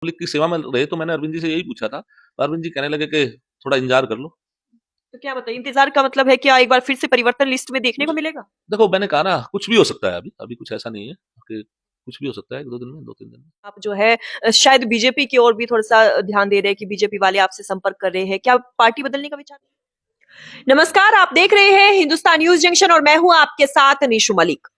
Public की सेवा में रहे, तो मैंने अरविंद जी से यही पूछा था। तो अरविंद जी कहने लगे कि थोड़ा इंतजार कर लो। तो क्या बताइए, इंतजार का मतलब है क्या एक बार फिर से परिवर्तन लिस्ट में देखने को मिलेगा? देखो, मैंने कहा ना, कुछ भी हो सकता है। अभी अभी कुछ ऐसा नहीं है कि कुछ भी हो सकता है, एक दो दिन में, दो तीन दिन में। आप जो है शायद बीजेपी की ओर भी थोड़ा-सा ध्यान दे रहे हैं कि बीजेपी वाले आपसे संपर्क कर रहे हैं। क्या पार्टी बदलने का विचार? नमस्कार, आप देख रहे हैं हिंदुस्तान न्यूज़ जंक्शन और मैं हूं आपके साथ निशु मलिक।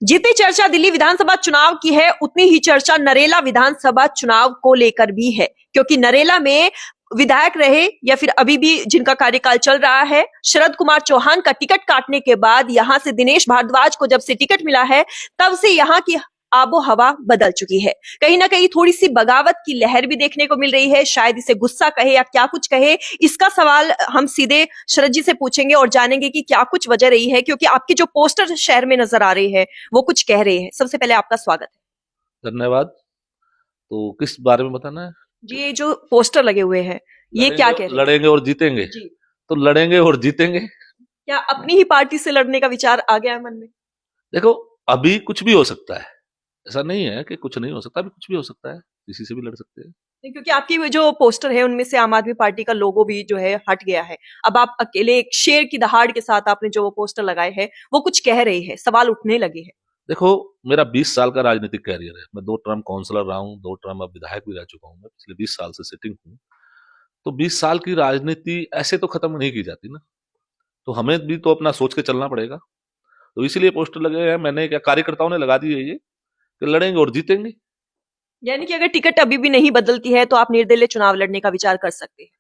जितनी चर्चा दिल्ली विधानसभा चुनाव की है, उतनी ही चर्चा नरेला विधानसभा चुनाव को लेकर भी है, क्योंकि नरेला में विधायक रहे या फिर अभी भी जिनका कार्यकाल चल रहा है, शरद कुमार चौहान का टिकट काटने के बाद यहां से दिनेश भारद्वाज को जब से टिकट मिला है, तब से यहां की आबो हवा बदल चुकी है। कहीं ना कहीं थोड़ी सी बगावत की लहर भी देखने को मिल रही है। शायद इसे गुस्सा कहे या क्या कुछ कहे, इसका सवाल हम सीधे शरद जी से पूछेंगे और जानेंगे कि क्या कुछ वजह रही है, क्योंकि आपके जो पोस्टर शहर में नजर आ रहे हैं वो कुछ कह रहे हैं। सबसे पहले आपका स्वागत है। धन्यवाद। तो किस बारे में बताना है? जी, ये जो पोस्टर लगे हुए हैं ये क्या कह रहे हैं? लड़ेंगे और जीतेंगे। जी, तो लड़ेंगे और जीतेंगे। क्या अपनी ही पार्टी से लड़ने का विचार आ गया है मन में? देखो, अभी कुछ भी हो सकता है। ऐसा नहीं है कि कुछ नहीं हो सकता, अभी कुछ भी हो सकता है। किसी से भी लड़ सकते हैं। नहीं, क्योंकि आपकी वो जो पोस्टर है उनमें से आम आदमी पार्टी का लोगो भी जो है हट गया है। अब आप अकेले एक शेर की दहाड़ के साथ आपने जो वो पोस्टर लगाए हैं वो कुछ कह रहे हैं, सवाल उठने लगे हैं। देखो, मेरा 20 साल का राजनीतिक कैरियर है। मैं 2 टर्म काउंसलर रहा हूँ, 2 टर्म अब विधायक भी रह चुका हूँ। मैं पिछले 20 साल से सिटिंग हूँ। तो 20 साल की राजनीति ऐसे तो खत्म नहीं की जाती ना। तो हमें भी तो अपना सोच के चलना पड़ेगा। तो इसीलिए पोस्टर लगे हैं। मैंने क्या, कार्यकर्ताओं ने लगा दिए ये कि लड़ेंगे और जीतेंगे। यानी कि अगर टिकट अभी भी नहीं बदलती है तो आप निर्दलीय चुनाव लड़ने का विचार कर सकते हैं।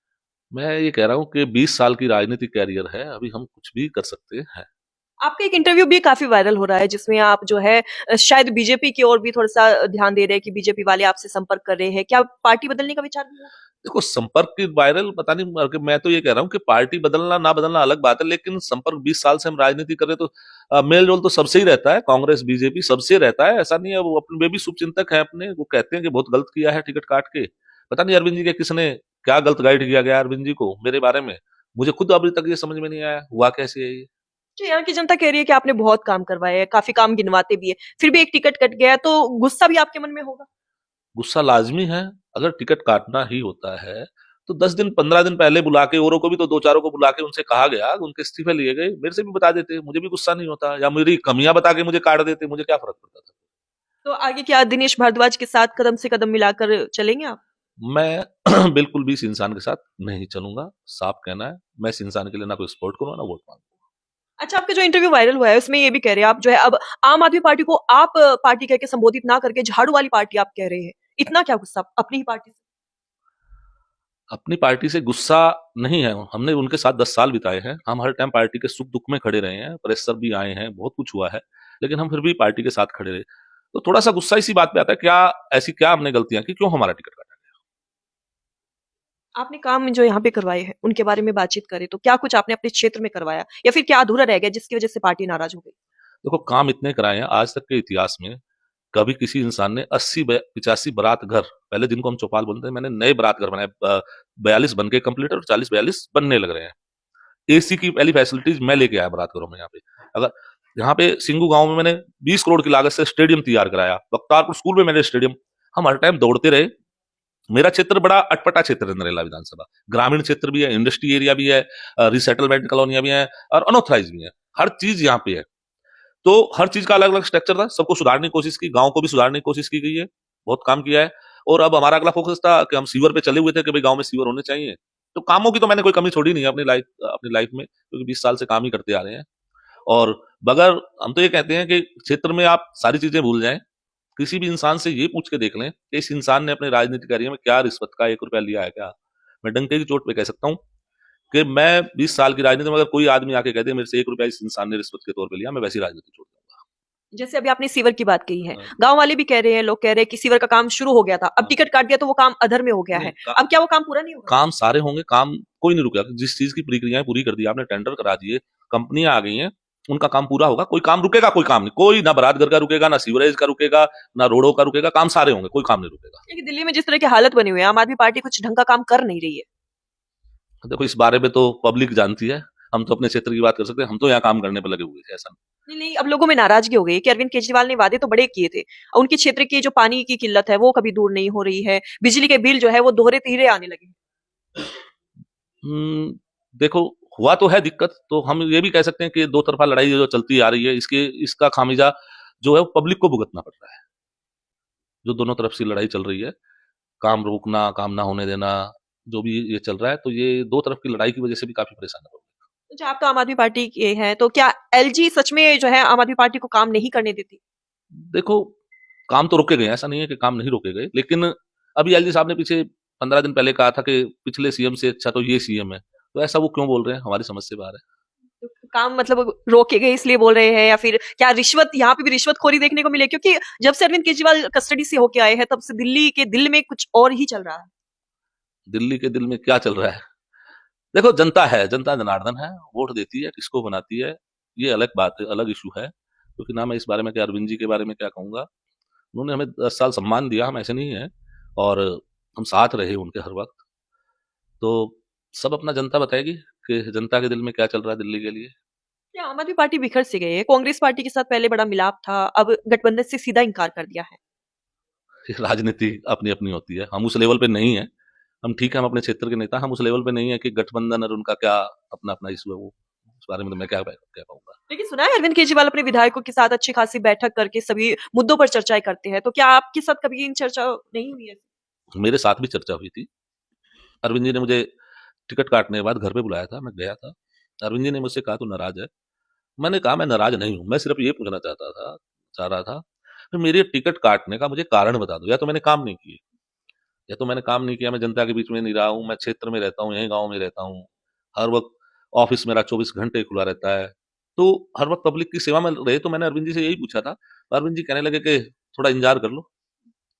मैं ये कह रहा हूँ कि 20 साल की राजनीतिक कैरियर है, अभी हम कुछ भी कर सकते हैं। आपका एक इंटरव्यू भी काफी वायरल हो रहा है जिसमें आप जो है शायद बीजेपी की ओर भी थोड़ा सा ध्यान दे रहे हैं कि बीजेपी वाले आपसे संपर्क कर रहे हैं। क्या पार्टी बदलने का विचार भी है? देखो, संपर्क की वायरल पता नहीं, मैं तो ये कह रहा हूँ कि पार्टी बदलना ना बदलना अलग बात है, लेकिन संपर्क 20 साल से हम राजनीति कर रहे हैं, तो मेल जोल तो सबसे ही रहता है। कांग्रेस बीजेपी सबसे रहता है। ऐसा नहीं है। वो अपने वे भी शुभचिंतक है अपने। वो कहते हैं कि बहुत गलत किया है टिकट काट के। पता नहीं अरविंद जी के किसने क्या गलत गाइड किया गया अरविंद जी को मेरे बारे में। मुझे खुद अभी तक ये समझ में नहीं आया हुआ कैसे है ये। जो यहाँ की जनता कह रही है कि आपने बहुत काम करवाए हैं, काफी काम गिनवाते भी है, फिर भी एक टिकट कट गया तो गुस्सा भी आपके मन में होगा। गुस्सा लाजमी है। अगर टिकट काटना ही होता है तो 10 दिन 15 दिन पहले बुला के, औरों को भी तो 2 4 को बुला के उनसे कहा गया, उनके इस्तीफे लिए गए, मेरे से भी बता देते, मुझे भी गुस्सा नहीं होता। या मेरी कमियां बता के मुझे काट देते, मुझे क्या फर्क पड़ता था। तो आगे क्या दिनेश भारद्वाज के साथ कदम से कदम मिलाकर चलेंगे आप? मैं बिल्कुल भी इस इंसान के साथ नहीं चलूंगा। साफ कहना है, मैं इस इंसान के लिए ना कोई सपोर्ट करूंगा ना वोट मांगूंगा। अच्छा, आपका जो इंटरव्यू वायरल हुआ है उसमें ये भी कह रहे हैं आप जो है अब आम आदमी पार्टी को आप पार्टी कह के संबोधित ना करके झाड़ू वाली पार्टी आप कह रहे हैं। इतना क्या गुस्सा अपनी ही पार्टी से? अपनी पार्टी से गुस्सा नहीं है। हमने उनके साथ 10 साल बिताए हैं। हम हर टाइम पार्टी के सुख दुख में खड़े रहे हैं। प्रेशर भी आए हैं, बहुत कुछ हुआ है, लेकिन हम फिर भी पार्टी के साथ खड़े रहे। तो थोड़ा सा गुस्सा इसी बात पे आता है, क्या ऐसी क्या हमने गलतियां की, क्यों हमारा टिकट काटा गया। आपने काम जो यहाँ पे करवाए हैं उनके बारे में बातचीत करें तो क्या कुछ आपने अपने क्षेत्र में करवाया या फिर क्या अधूरा रह गया जिसकी वजह से पार्टी नाराज हो गई? देखो, काम इतने कराए हैं आज तक के इतिहास में। कभी किसी इंसान ने 80 85 बारात घर, पहले जिनको हम चौपाल बोलते हैं, मैंने नए बारात घर बनाए। 42 बन के कंप्लीट और 40 42 बनने लग रहे हैं। एसी की पहली फैसिलिटीज मैं लेके आया बारात घरों में। यहाँ पे अगर यहाँ पे सिंगू गांव में मैंने 20 करोड़ की लागत से स्टेडियम तैयार कराया। बख्तारपुर स्कूल में मैंने स्टेडियम। हम हर टाइम दौड़ते रहे। मेरा क्षेत्र बड़ा अटपटा क्षेत्र है, नरेला विधानसभा। ग्रामीण क्षेत्र भी है, इंडस्ट्री एरिया भी है, रिसेटलमेंट कॉलोनियां भी हैं और अनऑथराइज भी है। हर चीज यहाँ पे है। तो हर चीज का अलग अलग स्ट्रक्चर था। सबको सुधारने की कोशिश की, गांव को भी सुधारने की कोशिश की गई है। बहुत काम किया है। और अब हमारा अगला फोकस था कि हम सीवर पे चले हुए थे कि भाई गांव में सीवर होने चाहिए। तो कामों की तो मैंने कोई कमी छोड़ी नहीं है अपनी लाइफ में, क्योंकि 20 साल से काम ही करते आ रहे हैं। और बगैर, हम तो ये कहते हैं कि क्षेत्र में आप सारी चीजें भूल जाएं। किसी भी इंसान से ये पूछ के देख लें कि इस इंसान ने अपने राजनीतिक करियर में क्या रिश्वत का 1 रुपया लिया है क्या। मैं डंके की चोट पे कह सकता हूँ कि मैं 20 साल की राजनीति में, अगर कोई आदमी आके कहते मेरे से 1 रुपया इस इंसान ने रिश्वत के तौर पे लिया, मैं वैसी राजनीति छोड़ दूंगा। जैसे अभी आपने सीवर की बात कही है, हाँ। गांव वाले भी कह रहे हैं, लोग कह रहे हैं कि सीवर का काम शुरू हो गया था, अब हाँ। टिकट काट दिया तो वो काम अधर में हो गया नहीं, है। अब क्या वो काम पूरा नहीं होगा? काम सारे होंगे। काम कोई नहीं रुकेगा। जिस चीज की प्रक्रियाएं पूरी कर दी आपने, टेंडर करा दिए, कंपनियां आ गई हैं, उनका काम पूरा होगा। कोई काम रुकेगा? कोई काम नहीं। कोई ना बारात घर का रुकेगा, ना सीवरेज का रुकेगा, ना रोडों का रुकेगा। काम सारे होंगे, कोई काम नहीं रुकेगा। क्योंकि दिल्ली में जिस तरह की हालत बनी हुई है, आम आदमी पार्टी कुछ ढंग का काम कर नहीं रही है। देखो, इस बारे में तो पब्लिक जानती है। हम तो अपने क्षेत्र की बात कर सकते हैं, हम तो यहाँ काम करने पर लगे हुए थे, ऐसा नहीं नहीं, अब लोगों में नाराजगी हो गई है कि अरविंद केजरीवाल ने वादे तो बड़े किए थे, उनके क्षेत्र की जो पानी की किल्लत है वो कभी दूर नहीं हो रही है, बिजली के बिल जो है वो दोहरे तीहरे आने लगे हैं। देखो, हुआ तो है दिक्कत, तो हम ये भी कह सकते हैं कि ये दो तरफा लड़ाई जो चलती आ रही है, इसका खामिजा जो है वो पब्लिक को भुगतना पड़ रहा है। जो दोनों तरफ से लड़ाई चल रही है, काम रोकना, काम ना होने देना, जो भी ये चल रहा है, तो ये दो तरफ की लड़ाई की वजह से भी काफी परेशान है। अच्छा, आप तो आम आदमी पार्टी के हैं, तो क्या एलजी सच में जो है आम आदमी पार्टी को काम नहीं करने देती? देखो, काम तो रोके गए हैं, ऐसा नहीं है कि काम नहीं रोके गए, लेकिन अभी एलजी साहब ने पीछे 15 दिन पहले कहा था कि पिछले सीएम से अच्छा तो ये सीएम है, तो ऐसा वो क्यों बोल रहे हैं, हमारी समझ से बाहर है। तो काम मतलब रोके गए इसलिए बोल रहे हैं, या फिर क्या रिश्वत, यहाँ पे भी रिश्वतखोरी देखने को मिले? क्योंकि जब से अरविंद केजरीवाल कस्टडी से होके आए हैं तब से दिल्ली के दिल में कुछ और ही चल रहा है। दिल्ली के दिल में क्या चल रहा है? देखो, जनता है, जनता जनार्दन है, वोट देती है, किसको बनाती है, ये अलग बात है, अलग इशू है, क्योंकि ना मैं इस बारे में क्या अरविंद जी के बारे में क्या कहूंगा। उन्होंने हमें 10 साल सम्मान दिया, हम ऐसे नहीं है, और हम साथ रहे उनके हर वक्त। तो सब अपना जनता बताएगी कि जनता के दिल में क्या चल रहा है दिल्ली के लिए। क्या आम आदमी पार्टी बिखर से गई है? कांग्रेस पार्टी के साथ पहले बड़ा मिलाप था, अब गठबंधन से सीधा इनकार कर दिया है। ये राजनीति अपनी अपनी होती है, हम उस लेवल पे नहीं है। हम ठीक है, हम अपने क्षेत्र के नेता, हम उस लेवल पे नहीं है कि गठबंधन और उनका क्या अपना अपना इशू है, वो उस बारे में तो मैं क्या कह पाऊंगा। लेकिन सुना है अरविंद केजरीवाल अपने विधायकों के साथ अच्छी खासी बैठक करके सभी मुद्दों पर चर्चाएं करते हैं, तो क्या आपके साथ कभी इन चर्चा नहीं हुई है? मेरे साथ भी चर्चा हुई थी। अरविंद जी ने मुझे टिकट काटने के बाद घर पे बुलाया था, मैं गया था। अरविंद जी ने मुझसे कहा, तू नाराज है? मैंने कहा, मैं नाराज नहीं हूं, मैं सिर्फ ये पूछना चाह रहा था कि मेरे टिकट काटने का मुझे कारण बता दो। या तो मैंने काम नहीं किए, या तो मैंने काम नहीं किया, मैं जनता के बीच में नहीं रहा हूँ, मैं क्षेत्र में रहता हूँ, यहीं गाँव में रहता हूँ, हर वक्त ऑफिस मेरा 24 घंटे खुला रहता है, तो हर वक्त पब्लिक की सेवा में रहे। तो मैंने अरविंद जी से यही पूछा था, तो अरविंद जी कहने लगे कि थोड़ा इंतजार कर लो।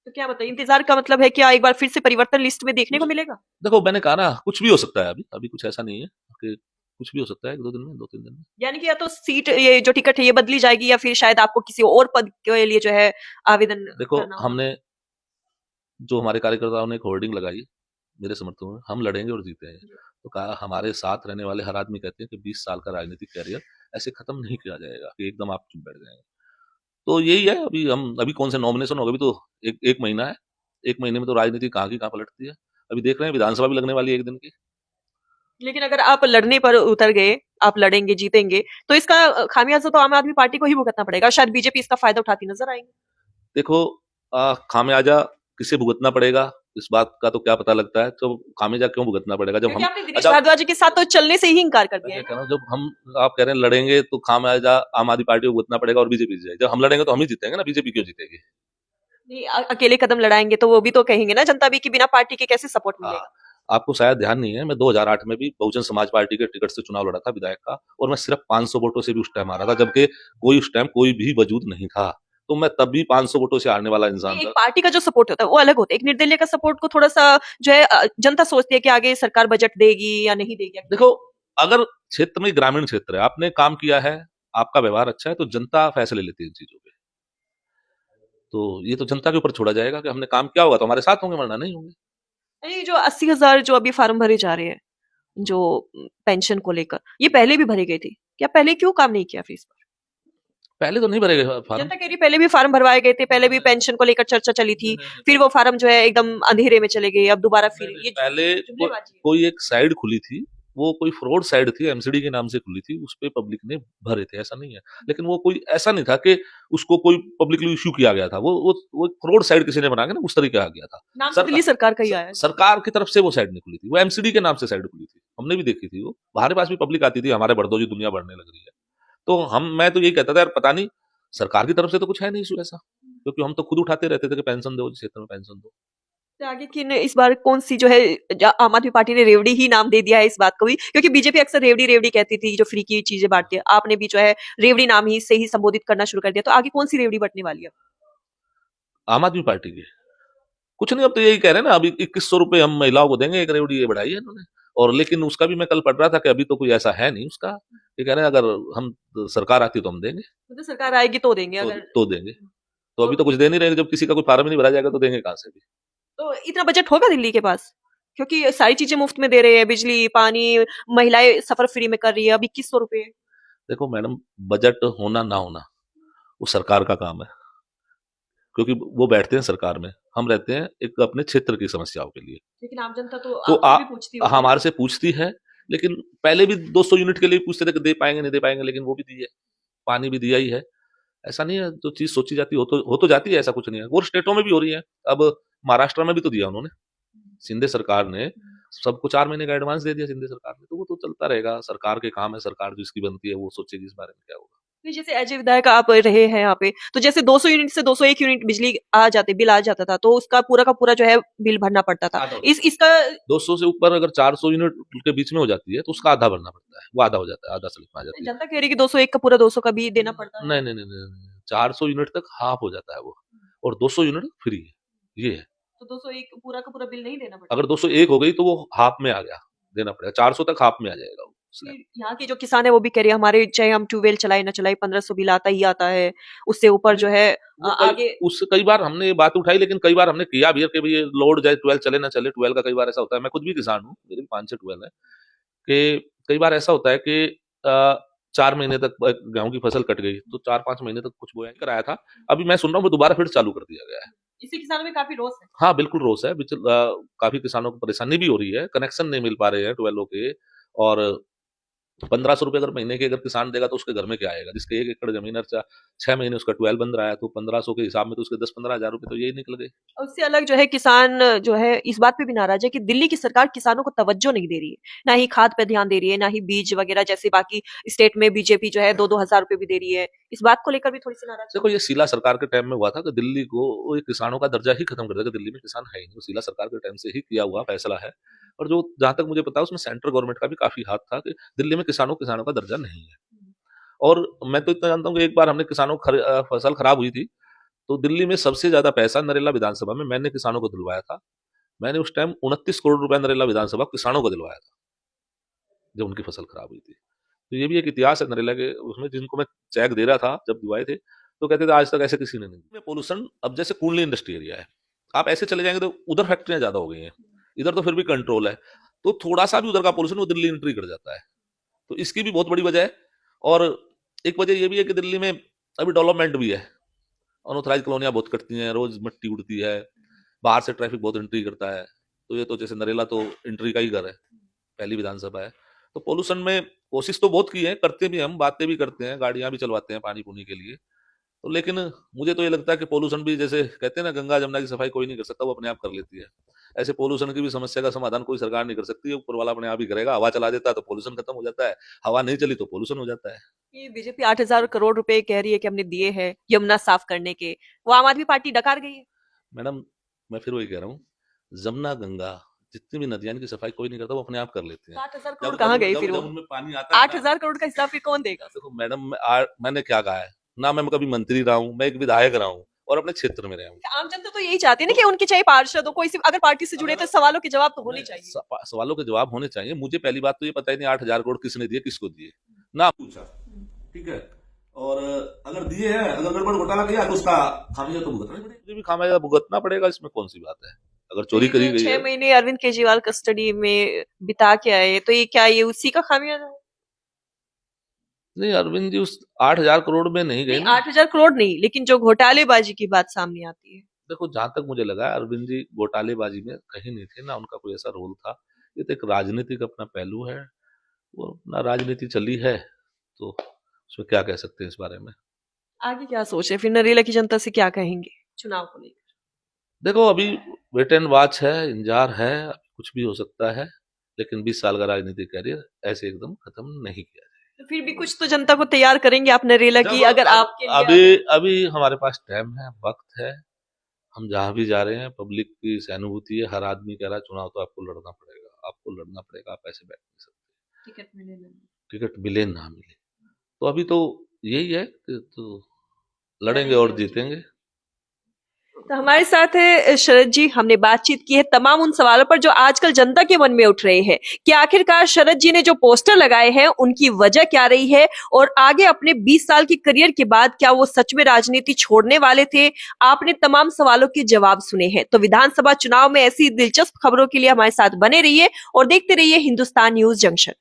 तो क्या बताइए, इंतजार का मतलब है क्या एक बार फिर से परिवर्तन लिस्ट में देखने को मिलेगा? देखो, मैंने कहा ना, कुछ भी हो सकता है, अभी अभी कुछ ऐसा नहीं है कि कुछ भी हो सकता है, 1-2 दिन में, 2-3 दिन में। यानी कि या तो सीट, ये जो टिकट है ये बदली जाएगी, या फिर शायद आपको किसी और पद के लिए जो है आवेदन देखो, करना होगा। हमने जो हमारे कार्यकर्ताओं ने एक होर्डिंग लगाई मेरे समर्थन में, हम लड़ेंगे और जीतेंगे, तो कहा हमारे साथ रहने वाले हर आदमी कहते हैं कि 20 साल का राजनीतिक कैरियर ऐसे खत्म नहीं किया जाएगा कि एकदम आप चुप बैठ जाएंगे। तो यही है, अभी कौन से नॉमिनेशन होगा, अभी तो एक महीना है, एक महीने में तो राजनीति कहाँ की कहाँ पलटती है। अभी देख रहे हैं, विधानसभा भी लगने वाली है 1 दिन की। लेकिन अगर आप लड़ने पर उतर गए, आप लड़ेंगे, जीतेंगे, तो इसका खामियाजा तो आम आदमी पार्टी को ही भुगतना पड़ेगा, शायद बीजेपी इसका फायदा उठाती नजर आएगी। देखो, खामियाजा किसे भुगतना पड़ेगा, इस बात का तो क्या पता लगता है, तो खामियाजा क्यों भुगतना पड़ेगा जब क्योंकि हम। आपने दिनेश अच्छा, भारद्वाज जी के साथ तो चलने से ही इनकार कर मैं दिया क्या है कह ना। रहा हूँ, जब हम आप कह रहे हैं लड़ेंगे तो खामियाजा आम आदमी पार्टी को भुगतना पड़ेगा और बीजेपी जीतेगी। जब हम लड़ेंगे तो हम ही जीतेंगे ना, बीजेपी क्यों जीतेगी? नहीं, अकेले कदम लड़ाएंगे तो वो भी तो कहेंगे ना जनता भी कि बिना पार्टी के कैसे सपोर्ट हाँ, मिलेगा। आपको शायद ध्यान नहीं है, मैं 2008 में भी बहुजन समाज पार्टी के टिकट से चुनाव लड़ा था विधायक का, और मैं सिर्फ 500 वोटों से भी उस टाइम हारा था, जबकि कोई उस टाइम कोई भी वजूद नहीं था। तो मैं तब भी 500 वोटों से हारने वाला इंसान नहीं, एक था। पार्टी का जो सपोर्ट होता है वो अलग होता है, एक निर्दलीय का सपोर्ट को थोड़ा सा जो है जनता सोचती है कि आगे सरकार बजट देगी या नहीं देगी। देखो, अगर क्षेत्र में ग्रामीण क्षेत्र है, आपने काम किया है, आपका व्यवहार अच्छा है, तो जनता फैसले लेती है इन चीजों पे। तो ये तो जनता के ऊपर छोड़ा जाएगा कि हमने काम किया होगा तो हमारे साथ होंगे, वरना नहीं होंगे। ये जो 80,000 जो अभी फार्म भरे जा रहे हैं, जो पेंशन को लेकर, ये पहले भी भरे गए थे क्या? पहले क्यों काम नहीं किया फिर इस पर? पहले तो नहीं भरे गए फार्म। जनता कह रही पहले भी फार्म भरवाए गए थे, पहले भी पेंशन को लेकर चर्चा चली नहीं, थी, नहीं, नहीं, फिर वो फार्म जो है एकदम अंधेरे में चले गए, अब दोबारा फिर नहीं, ये पहले जुमलेबाजी है। कोई एक साइड खुली थी, वो कोई फ्रॉड साइड थी, एमसीडी के नाम से खुली थी, उस पे पब्लिक ने भरे थे, ऐसा नहीं है। लेकिन वो कोई ऐसा नहीं था कि उसको कोई पब्लिकली इश्यू किया गया था, वो फ्रॉड साइड किसी ने बना के ना उस तरीके आ गया था। नाम तो दिल्ली सरकार का ही आया है। सरकार की तरफ से वो साइड नहीं खुली थी, वो एमसीडी के नाम से साइड खुली थी, हमने भी देखी थी। वो हमारे पास भी पब्लिक आती थी, हमारे बड़दोजी दुनिया बढ़ने लग रही है। तो मैं तो यही कहता था, यार पता नहीं, सरकार की तरफ से तो कुछ है नहीं इशू ऐसा, क्योंकि हम तो खुद उठाते रहते थे कि पेंशन दो, क्षेत्र में पेंशन दो। तो आगे किन इस बार कौन सी जो है, आम आदमी पार्टी ने रेवड़ी ही नाम दे दिया है इस बात को भी, क्योंकि बीजेपी अक्सर रेवड़ी रेवड़ी कहती थी जो फ्री की चीजें बांटती है, आपने भी जो है रेवड़ी नाम ही से ही संबोधित करना शुरू कर दिया, तो आगे कौन सी रेवड़ी बंटने वाली है? आम आदमी पार्टी की कुछ नहीं, अब तो यही कह रहे हैं ना, अभी 2100 रुपए हम महिलाओं को देंगे, एक रेवड़ी ये बढ़ाई है इन्होंने। और लेकिन उसका भी मैं कल पढ़ रहा था कि अभी तो कोई ऐसा है नहीं उसका। ये कह रहे हैं, अगर हम सरकार आती तो हम देंगे, मतलब सरकार आएगी तो देंगे, अगर तो देंगे। तो तो, अभी तो कुछ दे नहीं रहे, जब किसी का कोई फार्म ही नहीं भरा जाएगा तो देंगे कहाँ से भी। तो इतना बजट होगा दिल्ली के पास? क्योंकि सारी चीजें मुफ्त में दे रहे हैं, बिजली, पानी, महिलाएं सफर फ्री में कर रही है, अब 2100 रुपए। देखो मैडम, बजट होना ना होना वो सरकार का काम है, क्योंकि वो बैठते हैं सरकार में, हम रहते हैं एक अपने क्षेत्र की समस्याओं के लिए। लेकिन आम जनता तो तो आपसे भी पूछती होगी ना। हमारे से पूछती है, लेकिन पहले भी 200 यूनिट के लिए पूछते थे कि दे पाएंगे नहीं दे पाएंगे, लेकिन वो भी दिए, पानी भी दिया ही है। ऐसा नहीं है, जो चीज सोची जाती हो तो जाती है, ऐसा कुछ नहीं है। और स्टेटों में भी हो रही है। अब महाराष्ट्र में भी तो दिया उन्होंने, शिंदे सरकार ने सबको 4 महीने का एडवांस दे दिया शिंदे सरकार ने। तो वो तो चलता रहेगा, सरकार के काम है, सरकार जो इसकी बनती है वो सोचेगी इस बारे में क्या होगा। फिर जैसे एज ए विधायक आप रहे हैं यहाँ पे, तो जैसे 200 यूनिट से 201 यूनिट बिजली आ जाते, बिल आ जाता था, तो उसका पूरा का पूरा जो है बिल भरना पड़ता था। आधा इसका 200 से ऊपर अगर 400 यूनिट के बीच में हो जाती है तो उसका आधा भरना पड़ता है, वो आधा हो जाता है, आधा स्लिप में आ जाती है। जनता कह रही है कि 201 का पूरा 200 का भी देना पड़ता है। नहीं नहीं नहीं नहीं नहीं, 400 यूनिट तक हाफ हो जाता है वो, और 200 यूनिट फ्री है, ये है। तो 201 पूरा का पूरा बिल नहीं देना पड़ता। अगर 201 हो गई तो वो हाफ में आ गया, देना पड़ेगा। 400 तक हाफ में आ जाएगा वो स्लैब। फिर यहाँ के जो किसान है वो भी कह रहे हैं हमारे चाहे हम ट्यूबवेल चलाए ना चलाए 1500 बिल आता ही आता है, उससे ऊपर जो है वो आगे। कई बार हमने ये बात उठाई, लेकिन कई बार हमने किया भी है कि भाई ये लोड जाए, 12 चले ना चले। 12 का कई बार ऐसा होता है, मैं खुद भी किसान हूँ, मेरे भी 5-6 12 है, कि कई बार ऐसा होता है कि 4 महीने तक गेहूं की फसल कट गई तो 4-5 महीने तक कुछ बोया नहीं कराया था। अभी मैं सुन रहा हूँ वो दोबारा फिर चालू कर दिया गया है। इससे किसानों में काफी रोष है। हाँ बिल्कुल रोष है। काफी किसानों को परेशानी भी हो रही है, कनेक्शन नहीं मिल पा रहे हैं 12 के। और 1500 रुपये अगर महीने के अगर किसान देगा तो उसके घर में क्या आएगा, जिसके 1 एकड़ जमीन है, 6 महीने उसका 12 बन रहा है, तो 1500 के हिसाब में तो उसके 10-15 हज़ार रुपये तो यही निकल गए। और उससे अलग जो है किसान जो है इस बात पे भी नाराज है कि दिल्ली की सरकार किसानों को तवज्जो नहीं दे रही है, ना ही खाद पे ध्यान दे रही है, ना ही बीज वगैरह, जैसे बाकी स्टेट में बीजेपी जो है 2-2 हज़ार रुपए भी दे रही है। इस बात को लेकर भी थोड़ी सी नाराज है। देखो ये शीला सरकार के टाइम में हुआ था कि दिल्ली को वो किसानों का दर्जा ही खत्म कर दिया, कि दिल्ली में किसान है ही नहीं। वो शीला सरकार के टाइम से ही किया हुआ फैसला है। और जो जहां तक मुझे पता है उसमें सेंट्रल गवर्नमेंट का भी काफी हाथ था कि दिल्ली में किसानों किसानों का दर्जा नहीं है। और मैं तो इतना जानता हूँ कि एक बार हमने किसानों की फसल खराब हुई थी, तो दिल्ली में सबसे ज्यादा पैसा नरेला विधानसभा में मैंने किसानों को दिलवाया था। मैंने उस टाइम 29 करोड़ रुपए नरेला विधानसभा किसानों को दिलवाया था जब उनकी फसल खराब हुई थी। तो ये भी एक इतिहास है नरेला के, उसमें जिनको मैं चेक दे रहा था जब दिलवाए थे, तो कहते थे आज तक ऐसे किसी ने नहीं। पोल्यूशन अब जैसे कुंडली इंडस्ट्री एरिया है, आप ऐसे चले जाएंगे तो उधर फैक्ट्रियां ज्यादा हो गई हैं, इधर तो फिर भी कंट्रोल है। तो थोड़ा सा भी उधर का पोल्यूशन वो दिल्ली एंट्री कर जाता है। तो इसकी भी बहुत बड़ी वजह है। और एक वजह ये भी है कि दिल्ली में अभी डेवलपमेंट भी है, अनऑथराइज कॉलोनियां बहुत कटती हैं, रोज मिट्टी उड़ती है, बाहर से ट्रैफिक बहुत एंट्री करता है। तो ये तो जैसे नरेला तो एंट्री का ही घर है, पहली विधानसभा है। तो पोल्यूशन में कोशिश तो बहुत की है, करते भी हम, बातें भी करते हैं, गाड़ियां भी चलवाते हैं पानी पुनी के लिए। तो लेकिन मुझे तो ये लगता है कि पोल्यूशन भी, जैसे कहते हैं ना गंगा जमुना की सफाई कोई नहीं कर सकता, वो अपने आप कर लेती है। ऐसे पोल्यूशन की भी समस्या का समाधान कोई सरकार नहीं कर सकती है, ऊपर वाला अपने आप ही करेगा। हवा चला देता है तो पोल्यूशन खत्म हो जाता है, हवा नहीं चली तो पोल्यूशन हो जाता है। ये बीजेपी 8,000 करोड़ रुपए कह रही है कि हमने दिए हैं यमुना साफ करने के, वो आम आदमी पार्टी डकार गई है। मैडम मैं फिर वही कह रहा हूँ, जमुना गंगा जितनी भी नदियां की सफाई कोई नहीं करता, वो अपने आप कर लेते हैं। 8,000 करोड़ जब कहाँ जब गए जब फिर वो? जब उनमें पानी आता है ना, 8,000 करोड़ का हिसाब फिर कौन देगा? देखो मैडम मैंने क्या कहा है ना, मैं कभी मंत्री रहा हूँ, मैं एक विधायक रहा हूँ और अपने क्षेत्र में रहा हूँ। आम जनता तो यही चाहती है ना कि उनके चाहे पार्षद हो, कोई अगर पार्टी से जुड़े तो सवालों के जवाब तो होने चाहिए। सवालों के जवाब होने चाहिए। मुझे पहली बात तो ये पता ही नहीं 8,000 करोड़ किसने दिए, किसको दिए, ना पूछा। ठीक है। और अगर दिए हैं, अगर गड़बड़ घोटाला किया तो उसका खामियाजा तो भुगतना पड़ेगा, मुझे भी खामियाजा भुगतना पड़ेगा, इसमें कौन सी बात है। अगर चोरी करी गई 6 है, महीने अरविंद केजरीवाल कस्टडी में बिता के आए, तो ये क्या ये उसी का खामियाजा है? नहीं अरविंद जी उस 8,000 करोड़ में नहीं गए नहीं, ना। 8,000 करोड़ नहीं, लेकिन जो घोटालेबाजी की बात सामने आती है। देखो जहां तक मुझे लगा अरविंद जी घोटालेबाजी में कहीं नहीं थे, ना उनका कोई ऐसा रोल था। ये तो एक राजनीतिक अपना पहलू है, वो अपना राजनीति चली है, तो उसमें क्या कह सकते हैं इस बारे में। आगे क्या सोच है फिर, नरेला की जनता से क्या कहेंगे चुनाव को लेकर? देखो अभी वेट एंड वॉच है, इंतजार है, कुछ भी हो सकता है। लेकिन 20 साल का राजनीतिक कैरियर ऐसे एकदम खत्म नहीं किया तो फिर भी कुछ तो जनता को तैयार करेंगे आप नरेला की, जाएगा। अगर आपके लिए अभी अभी हमारे पास टाइम है, वक्त है, हम जहां भी जा रहे हैं पब्लिक की सहानुभूति है, हर आदमी कह रहा है चुनाव तो आपको लड़ना पड़ेगा, आपको लड़ना पड़ेगा, आप ऐसे बैठ नहीं सकते, टिकट मिले ना। टिकट मिले ना मिले। तो अभी तो यही है कि तो लड़ेंगे लड़ेंगे और और जीतेंगे। तो हमारे साथ है शरद जी। हमने बातचीत की है तमाम उन सवालों पर जो आजकल जनता के मन में उठ रहे हैं कि आखिरकार शरद जी ने जो पोस्टर लगाए हैं उनकी वजह क्या रही है और आगे अपने 20 साल की करियर के बाद क्या वो सच में राजनीति छोड़ने वाले थे। आपने तमाम सवालों के जवाब सुने हैं। तो विधानसभा चुनाव में ऐसी दिलचस्प खबरों के लिए हमारे साथ बने रहिए और देखते रहिए हिंदुस्तान न्यूज जंक्शन।